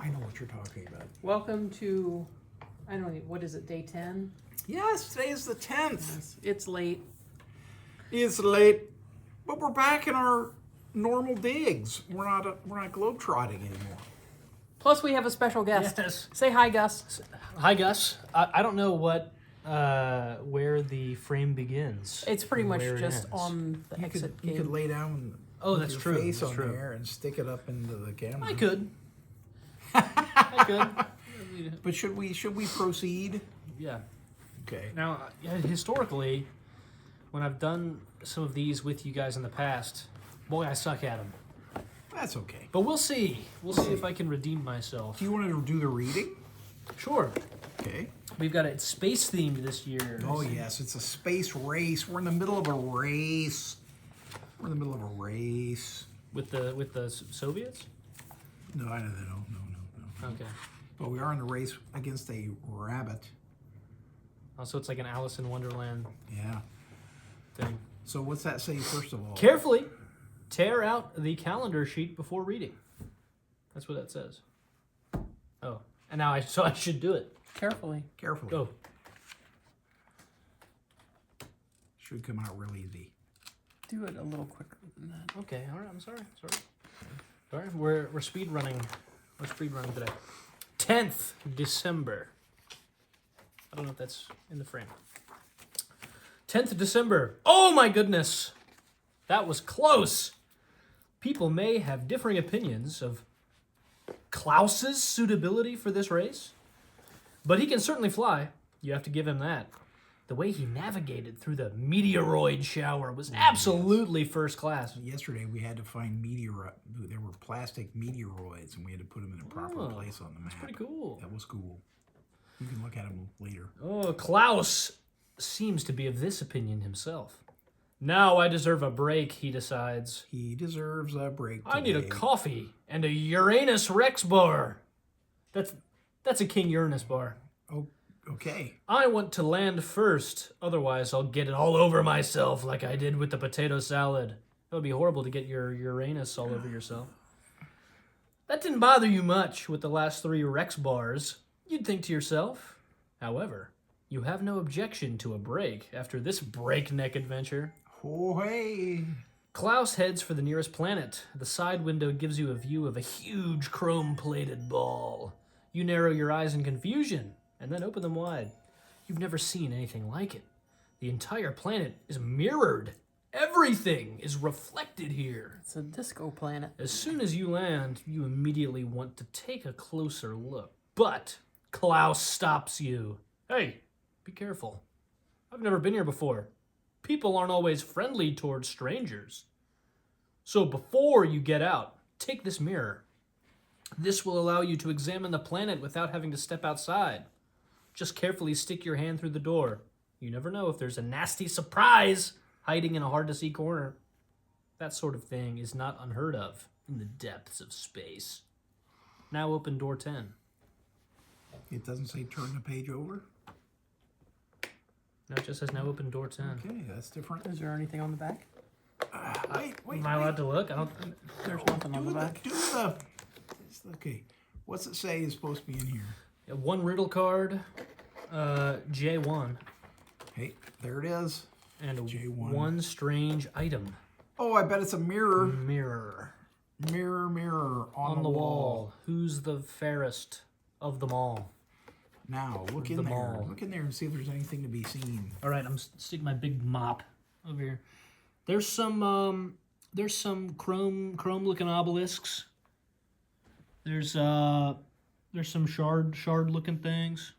I know what you're talking about. Welcome to, I don't know, what is it, day 10? Yes, today is the 10th. It's late. It's late, but we're back in our normal digs. We're not globetrotting anymore. Plus, we have a special guest. Yes. Say hi, Gus. Hi, Gus. I don't know where the frame begins. It's pretty and much where it just ends. on the exit You gate. could lay down Oh, with that's your true, face that's on true. there and stick it up into the camera. I could. I could. But should we proceed? Yeah. Okay. Now, historically, when I've done some of these with you guys in the past, boy, I suck at them. That's okay. But we'll see. We'll see if I can redeem myself. Do you want to do the reading? Sure. Okay. We've got it space themed this year. Oh, yes. It's a space race. We're in the middle of a race. We're in the middle of a race. With the Soviets? No, I don't know. No. Okay. But we are in a race against a rabbit. Oh, so it's like an Alice in Wonderland Yeah. thing. So what's that say first of all? Carefully tear out the calendar sheet before reading. That's what that says. Oh, and now I should do it. Carefully. Carefully. Go. Should come out real easy. Do it a little quicker than that. Okay. All right. I'm sorry. Sorry. We're speed running. We're speed running today. 10th December. I don't know if that's in the frame. 10th December. Oh my goodness. That was close. People may have differing opinions of Klaus's suitability for this race, but he can certainly fly. You have to give him that. The way he navigated through the meteoroid shower was absolutely first class. Yesterday we had to find there were plastic meteoroids and we had to put them in a proper Oh, place on the map. Pretty cool. That was cool. You can look at them later. Oh, Klaus seems to be of this opinion himself. Now I deserve a break, he decides. He deserves a break today. I need a coffee and a Uranus Rex bar. That's a King Uranus bar. Oh, okay. I want to land first, otherwise I'll get it all over myself like I did with the potato salad. It would be horrible to get your Uranus all over yourself. That didn't bother you much with the last 3 Rex bars. You'd think to yourself. However, you have no objection to a break after this breakneck adventure. Oh, hey. Klaus heads for the nearest planet. The side window gives you a view of a huge chrome-plated ball. You narrow your eyes in confusion and then open them wide. You've never seen anything like it. The entire planet is mirrored. Everything is reflected here. It's a disco planet. As soon as you land, you immediately want to take a closer look. But Klaus stops you. Hey, be careful. I've never been here before. People aren't always friendly towards strangers. So before you get out, take this mirror. This will allow you to examine the planet without having to step outside. Just carefully stick your hand through the door. You never know if there's a nasty surprise hiding in a hard-to-see corner. That sort of thing is not unheard of in the depths of space. Now open door 10. It doesn't say turn the page over? No, it just says now open door 10. Okay, that's different. Is there anything on the back? Wait. Am I allowed to look? There's nothing on the back. Okay. What's it say is supposed to be in here? One riddle card, J1, Hey, there it is. and J1. one strange item. Oh, I bet it's a mirror. Mirror. Mirror on On the wall. Who's the fairest of them all? Now, look in The there. mall. Look in there and see if there's anything to be seen. All right, I'm sticking my big mop over here. There's some chrome looking obelisks. There's some shard looking things.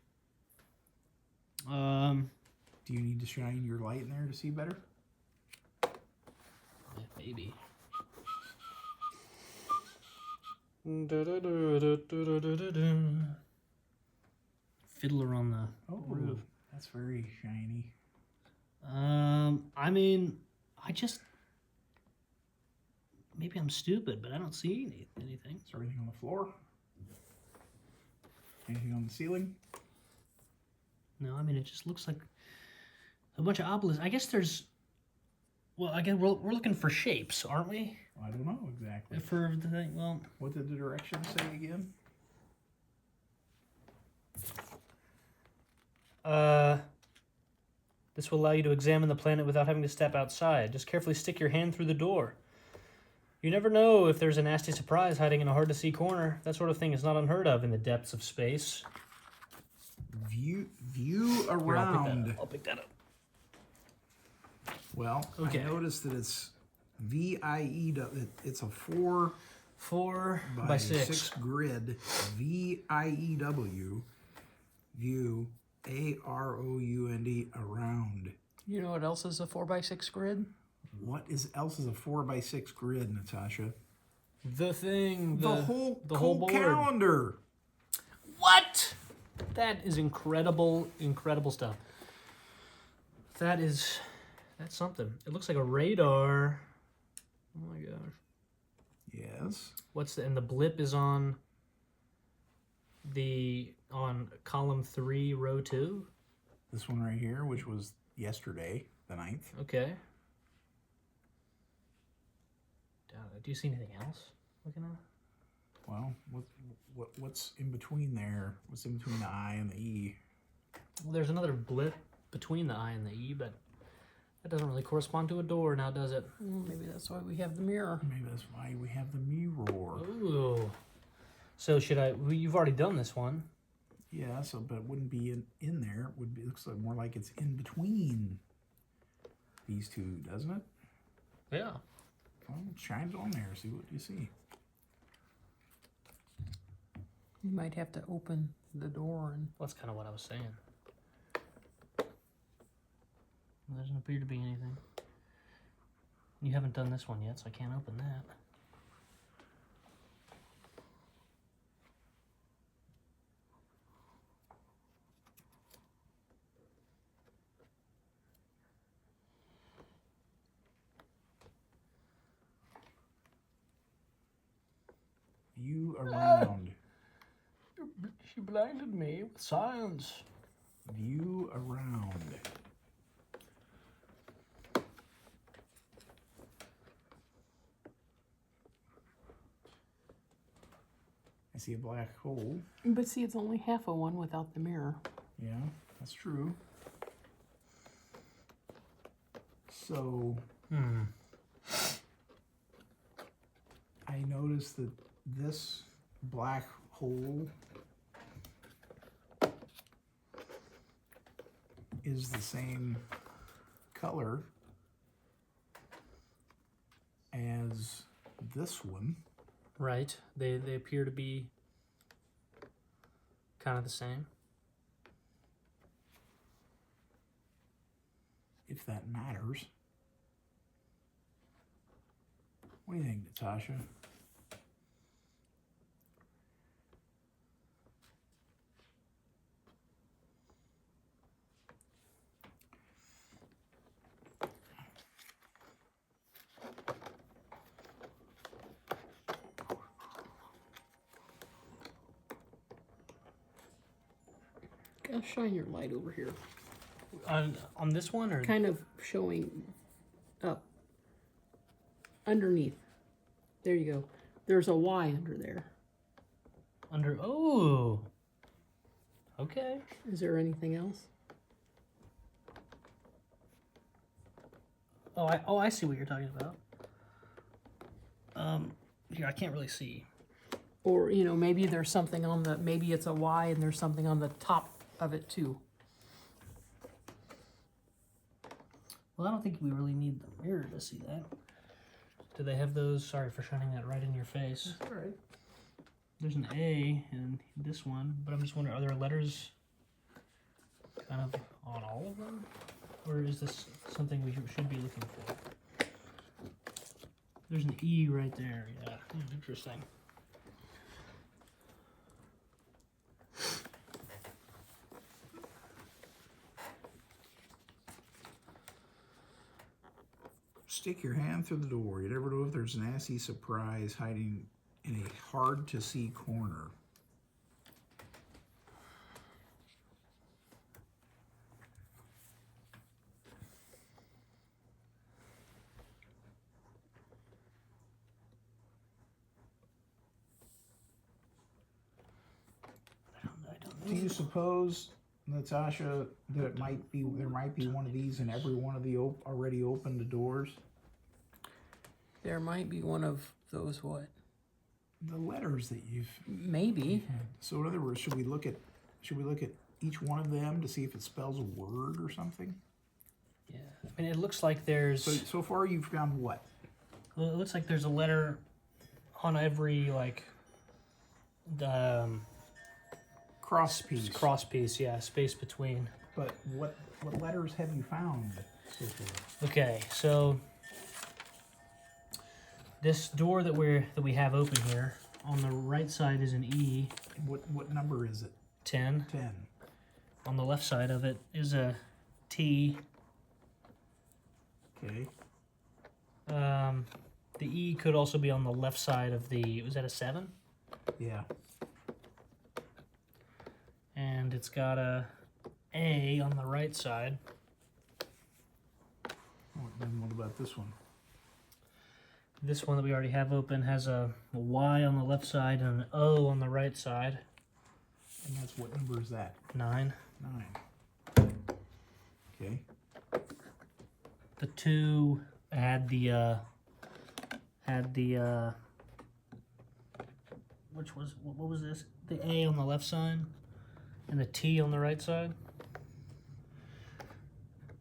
Do you need to shine your light in there to see better? Maybe. Fiddler on the roof. That's very shiny. I mean, maybe I'm stupid, but I don't see anything. Is there anything on the floor? Anything on the ceiling? No, I mean, it just looks like a bunch of obelisks. I guess there's, well, again, we're looking for shapes, aren't we? I don't know exactly. For the thing, well, What did the directions say again? This will allow you to examine the planet without having to step outside. Just carefully stick your hand through the door. You never know if there's a nasty surprise hiding in a hard-to-see corner. That sort of thing is not unheard of in the depths of space. View Here, around. I'll pick that up. Well, Okay. I noticed that it's VIE. It's a 4 4 by by 6 6. grid. VIEW. View AROUND around. You know what else is a 4x6 grid? What else is a 4 by 6 grid, Natasha? The thing. The whole board. calendar. What? That is incredible, incredible stuff. That's something. It looks like a radar. Oh my gosh. Yes. And the blip is on column 3, row 2. This one right here, which was yesterday, the 9th. Okay. Do you see anything else looking at? Well, what's in between there? What's in between the I and the E? Well, there's another blip between the I and the E, but that doesn't really correspond to a door now, does it? Maybe that's why we have the mirror. Maybe that's why we have the mirror. Ooh. So you've already done this one. Yeah, but it wouldn't be in there. It looks like more like it's in between these two, doesn't it? Yeah. Well, shine it on there. See what you see. You might have to open the door and Well, that's kind of what I was saying. There doesn't appear to be anything. You haven't done this one yet, so I can't open that. View around. She blinded me with science. View around. I see a black hole. But see, it's only half a one without the mirror. Yeah, that's true. So, I noticed that this black hole is the same color as this one. Right. They appear to be kind of the same. If that matters. What do you think, Natasha? Gotta shine your light over here. On this one, or Kind of showing up. Underneath. There you go. There's a Y under there. under? Oh. Okay. Is there anything else? I see what you're talking about. Here I can't really see. Or, maybe there's something on maybe it's a Y and there's something on the top of it too. Well, I don't think we really need the mirror to see that. Do they have those? Sorry for shining that right in your face. All right. There's an A in this one, but I'm just wondering, are there letters kind of on all of them? Or is this something we should be looking for? There's an E right there, yeah. Interesting. Stick your hand through the door. You never know if there's a nasty surprise hiding in a hard-to-see corner. I don't Do you suppose Natasha, that it might be there might be one of these in every one of the already opened doors? There might be one of those what? The letters that you've. Maybe. So in other words, should we look at each one of them to see if it spells a word or something? Yeah. I mean, it looks like there's. So far you've found what? Well, it looks like there's a letter on every Cross piece. cross piece. Yeah, space between. But what letters have you found so far? Okay, so this door that we have open here on the right side is an E, What number is it? 10. 10. On the left side of it is a T. Okay. The E could also be on the left side of the. Was that a 7? Yeah. And it's got a A on the right side. Then what about this one? This one that we already have open has a Y on the left side and an O on the right side. And that's what number is that? 9. 9. Okay. The 2 had the what was this? The A on the left side and the T on the right side.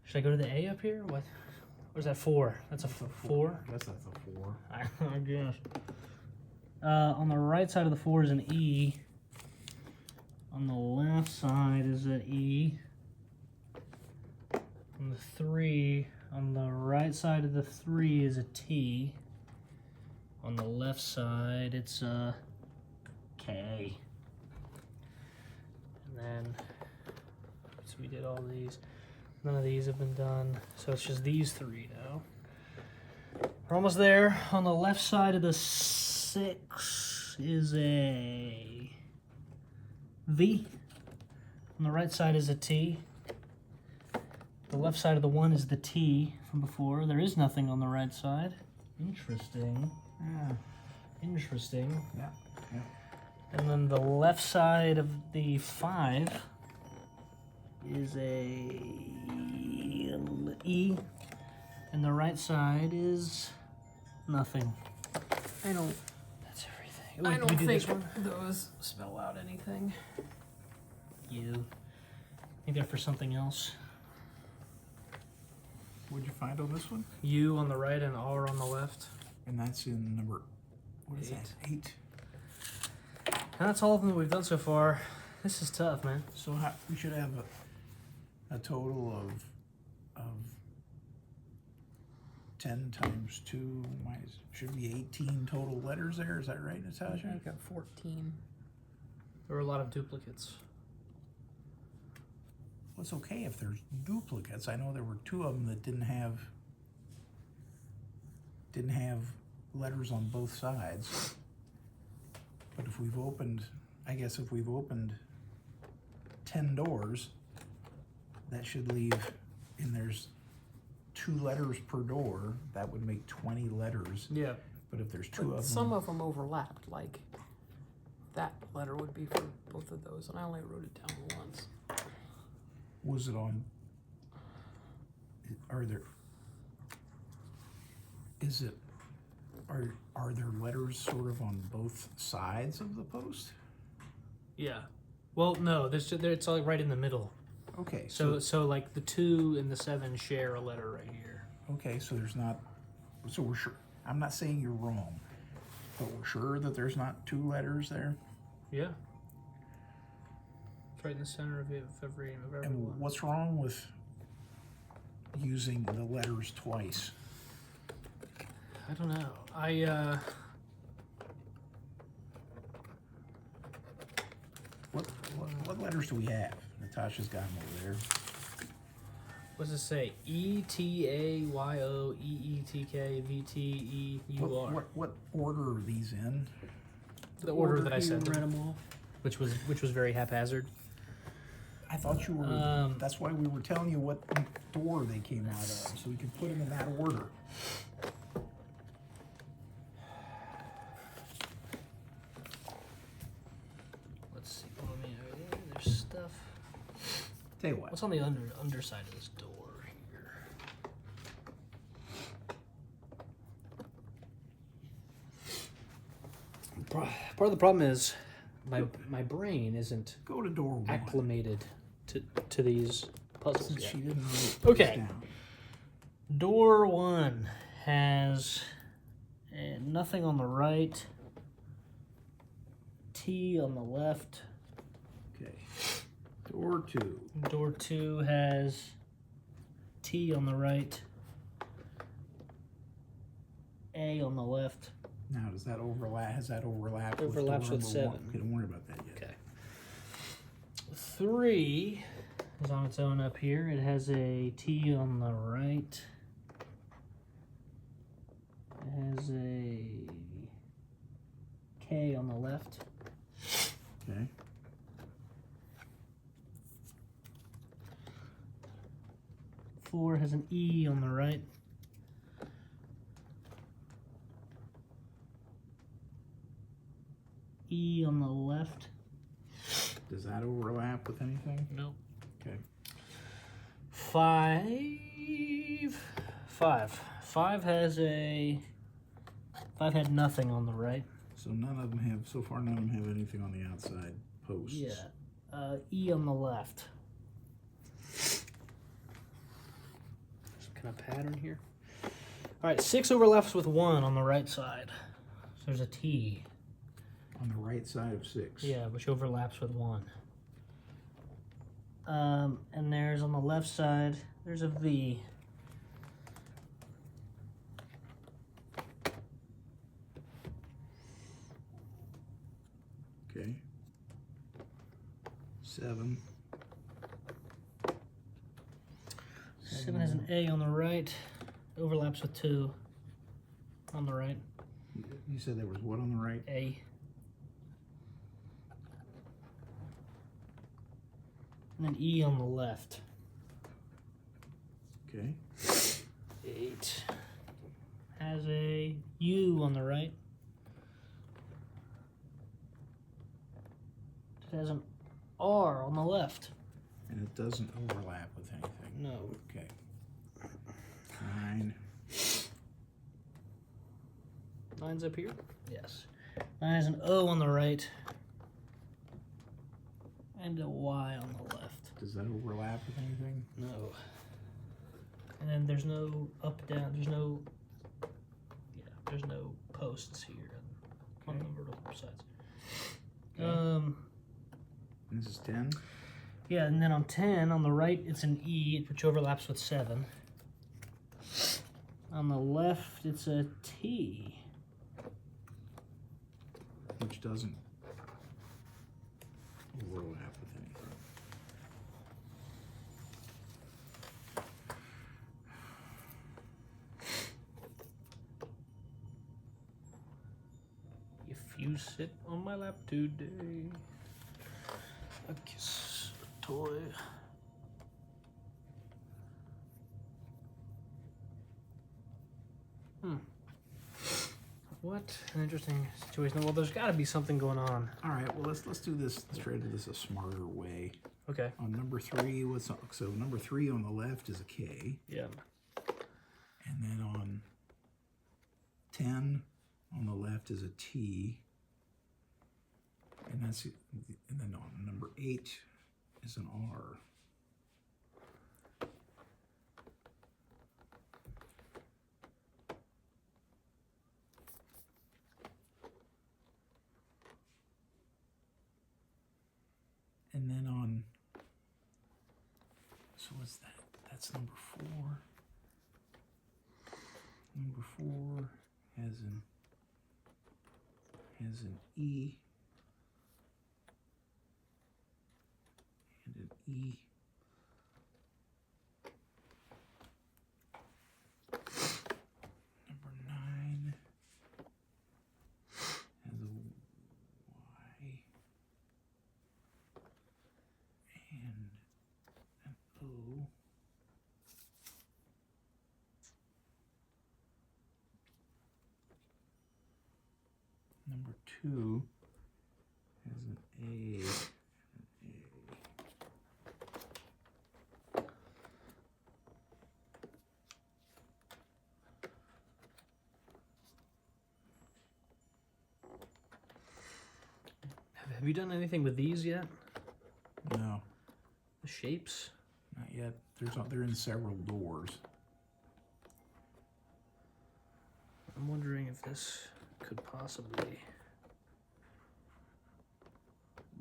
Should I go to the A up here? What? Where's that 4? That's a 4. I guess that's a 4. I guess. On the right side of the 4 is an E. On the left side is an E. On the 3, on the right side of the 3 is a T. On the left side, it's a K. And then, so we did all these. None of these have been done, so it's just these 3 now. We're almost there. On the left side of the 6 is a V. On the right side is a T. The left side of the 1 is the T from before. There is nothing on the right side. Interesting. Yeah. Interesting. Yeah. Yeah. And then the left side of the 5 is a E. And the right side is nothing. I don't. That's everything. I Wait, don't we do think this one? those spell out anything. You. Think they're for something else. What'd you find on this one? U on the right and R on the left. And that's in number. What is 8. that? 8. And that's all of them that we've done so far. This is tough, man. So we should have a total of 10 times 2 minus, should be 18 total letters there. Is that right, Natasha? I got 14. There were a lot of duplicates. Well, it's okay if there's duplicates. I know there were 2 of them that didn't have letters on both sides. But if we've opened, I guess if we've opened 10 doors, that should leave, and there's 2 letters per door, that would make 20 letters. Yeah. But if there's 2 But of them, some of them overlapped. Like that letter would be for both of those, and I only wrote it down once. was it on, are there letters sort of on both sides of the post? Yeah. Well, no, it's all right in the middle. Okay, So like the 2 and the 7 share a letter right here. okay, so there's not, so we're sure, I'm not saying you're wrong, but we're sure that there's not 2 letters there? Yeah. It's right in the center of every And one. what's wrong with using the letters twice? I don't know. What letters do we have? Natasha's got them over there. What does it say? ETAYOEETKVTEUR. What order are these in? The order that I you said, read them off. which was very haphazard. I thought you were, that's why we were telling you what door they came out of, so we could put them in that order. Let's see. Oh man, there's stuff. Tell you what. What's on the underside of this door here? Part of the problem is my brain isn't Go to door 1. acclimated to these puzzles Since yet. she didn't write Okay. those down. Door 1 has nothing on the right, T on the left. Okay. Door 2. Door 2 has T on the right, A on the left. Now, does that overlap? Has that overlapped? Overlaps door with number 1? 7. Okay, don't worry about that yet. Okay. 3 is on its own up here. It has a T on the right. It has a K on the left. Okay. 4 has an E on the right. E on the left. Does that overlap with anything? Nope. Okay. 5 has a 5 had nothing on the right. So none of them have, so far none of them have anything on the outside posts. Yeah. E on the left. Some kind of pattern here. All right, 6 overlaps with 1 on the right side. So there's a T. On the right side of 6. Yeah, which overlaps with 1. And there's on the left side, there's a V. Okay. 7. 7 has an A on the right, overlaps with 2 on the right. You said there was what on the right? A. And then E on the left. Okay. 8 has a U on the right. It has an R on the left. And it doesn't overlap with anything. No. Okay. 9. 9's up here? Yes. 9 has an O on the right. And a Y on the left. Does that overlap with anything? No. And then there's no up, down, there's no posts here on the vertical sides. Okay. This is 10. Yeah, and then on 10, on the right, it's an E, which overlaps with 7. On the left, it's a T. Which doesn't overlap with anything. If you sit on my lap today, a kiss, a toy. What an interesting situation. Well, there's got to be something going on. All right. Well, let's do this. Let's try to do this a smarter way. Okay. On number 3, so number 3 on the left is a K, Yeah. and then on 10 on the left is a T, and then on number 8 is an R. And then on, so what's that? That's number 4. Number 4 has an E and an E. Number 9 has a Y and an O. Number 2 has an A, Have you done anything with these yet? No, The shapes? not yet. They're in several doors. I'm wondering if this could possibly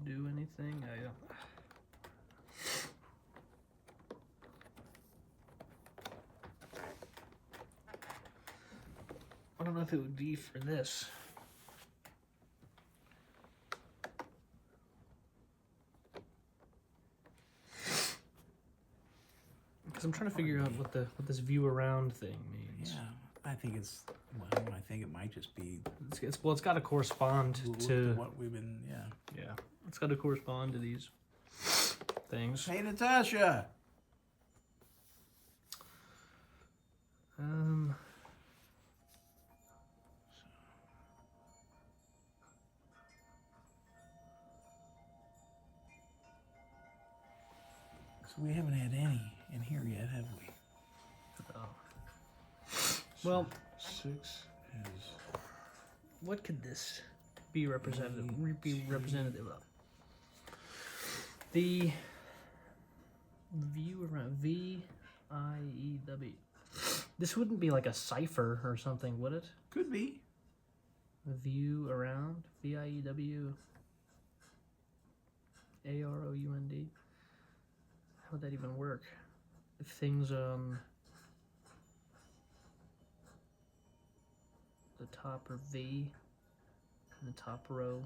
do anything. I don't know if it would be for this. Because I'm trying to figure out what this view around thing means. Yeah, I think I think it might just be It's got to correspond look to what we've been. Yeah. yeah. It's got to correspond to these things. Hey, Natasha. So we haven't had any in here yet, have we? Well, 6 is what could this be representative of? The view around VIEW. This wouldn't be like a cipher or something, would it? could be. A view around VIEW AROUND. How would that even work? If things the top are V in the top row.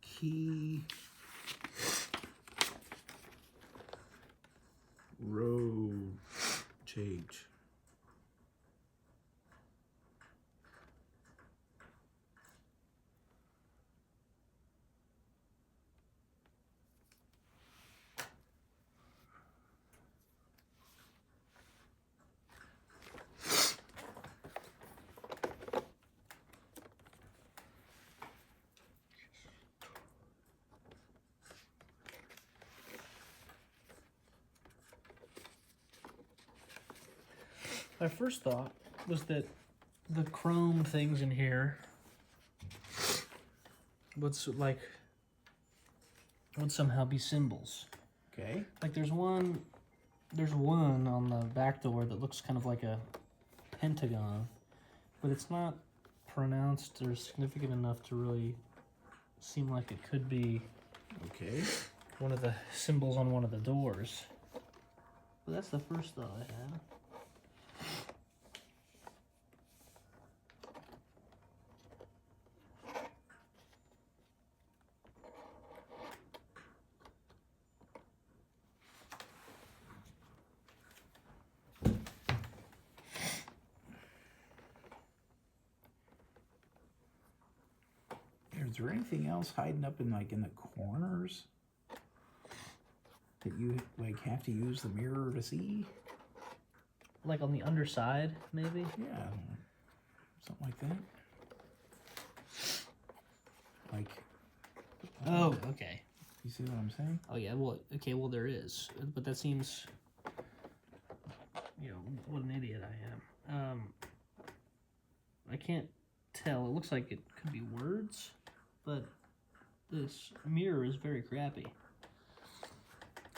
Key rotate. My first thought was that the chrome things in here would somehow be symbols. Okay. Like there's one on the back door that looks kind of like a pentagon, but it's not pronounced or significant enough to really seem like it could be Okay. one of the symbols on one of the doors. But that's the first thought I had. Is there anything else hiding up in the corners that you have to use the mirror to see? Like on the underside, maybe? Yeah, something like that. Like, Oh, okay. you see what I'm saying? Oh yeah, well, okay, well there is, but that seems, what an idiot I am. I can't tell. It looks like it could be words, but this mirror is very crappy,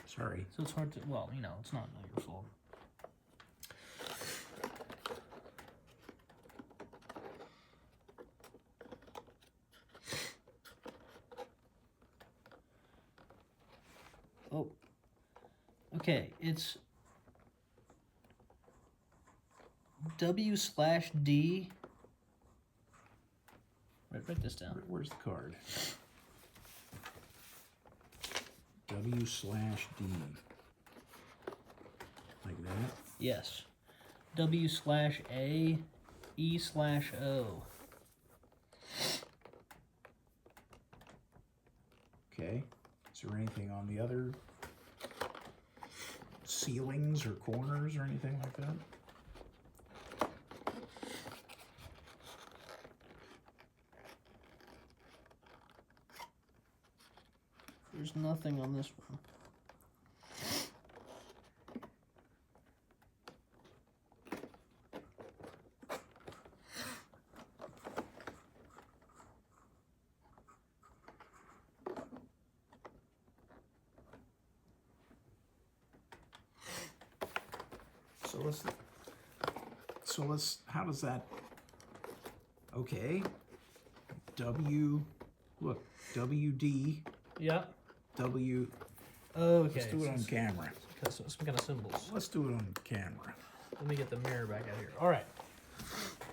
Sorry. so it's hard to. Well, it's not your fault. Oh, okay, it's W/D Write this down. Where's the card? W/D. Like that? Yes. W/A, E/O. Okay. Is there anything on the other ceilings or corners or anything like that? There's nothing on this one. So let's, how does that, okay, W, look, WD, Yeah. W, Okay. let's do it on camera. Some kind of symbols. Let's do it on camera. Let me get the mirror back out here. All right.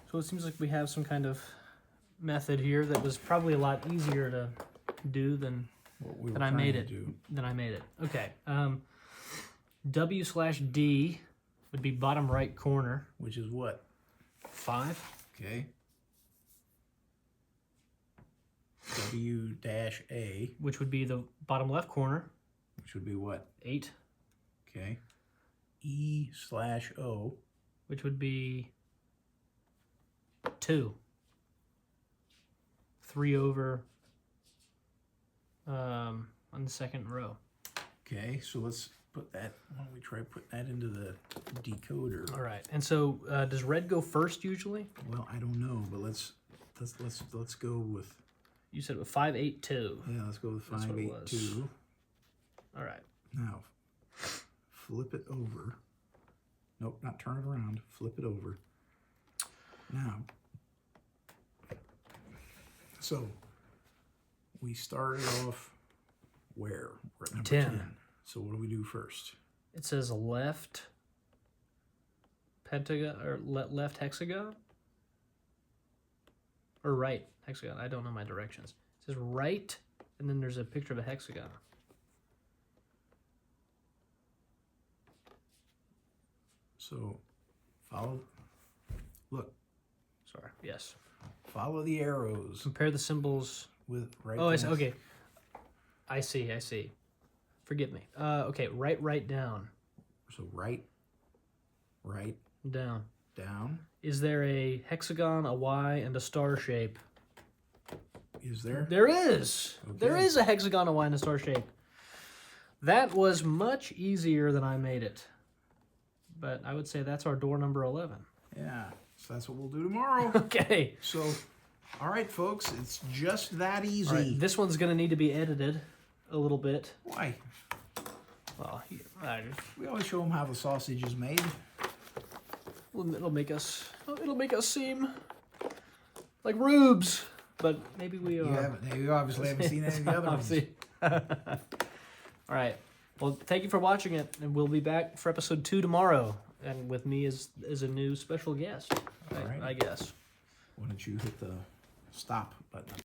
So it seems like we have some kind of method here that was probably a lot easier to do than What we were I trying made to it. do. Then I made it. Okay. W/D would be bottom right corner. Which is what? 5. Okay. W-A, Which would be the bottom left corner. which would be what? 8. Okay. E/O, Which would be 2. 3 over on the second row. okay, so let's put that, why don't we try putting that into the decoder? All right. And so does red go first usually? Well, I don't know, but let's go with, You said with 5, 8, 2. yeah, let's go with That's what it was. 582. All right. Now, flip it over. Nope, not turn it around. Flip it over. Now, so we started off where? We're at number 10. 10. So what do we do first? It says left pentagon or left hexagon or right hexagon. I don't know my directions. It says right, and then there's a picture of a hexagon. So follow, look, Sorry. Yes. follow the arrows Compare the symbols. with right. Oh, I see. down- Okay. I see. Forgive me. Okay. Right down. So right, Down. down. Is there a hexagon, a Y, and a star shape? Is there? There is. There Okay. is a hexagon, a Y, and a star shape. That was much easier than I made it. But I would say that's our door number 11. Yeah. So that's what we'll do tomorrow. Okay. So, all right, folks, it's just that easy. All right, this one's going to need to be edited a little bit. Why? Well, We always show them how the sausage is made. it'll make us seem like rubes, but maybe we are. You obviously haven't seen any of the other ones. Obviously. All right. Well, thank you for watching it, and we'll be back for episode 2 tomorrow, and with me as a new special guest. All right. I guess. Why don't you hit the stop button?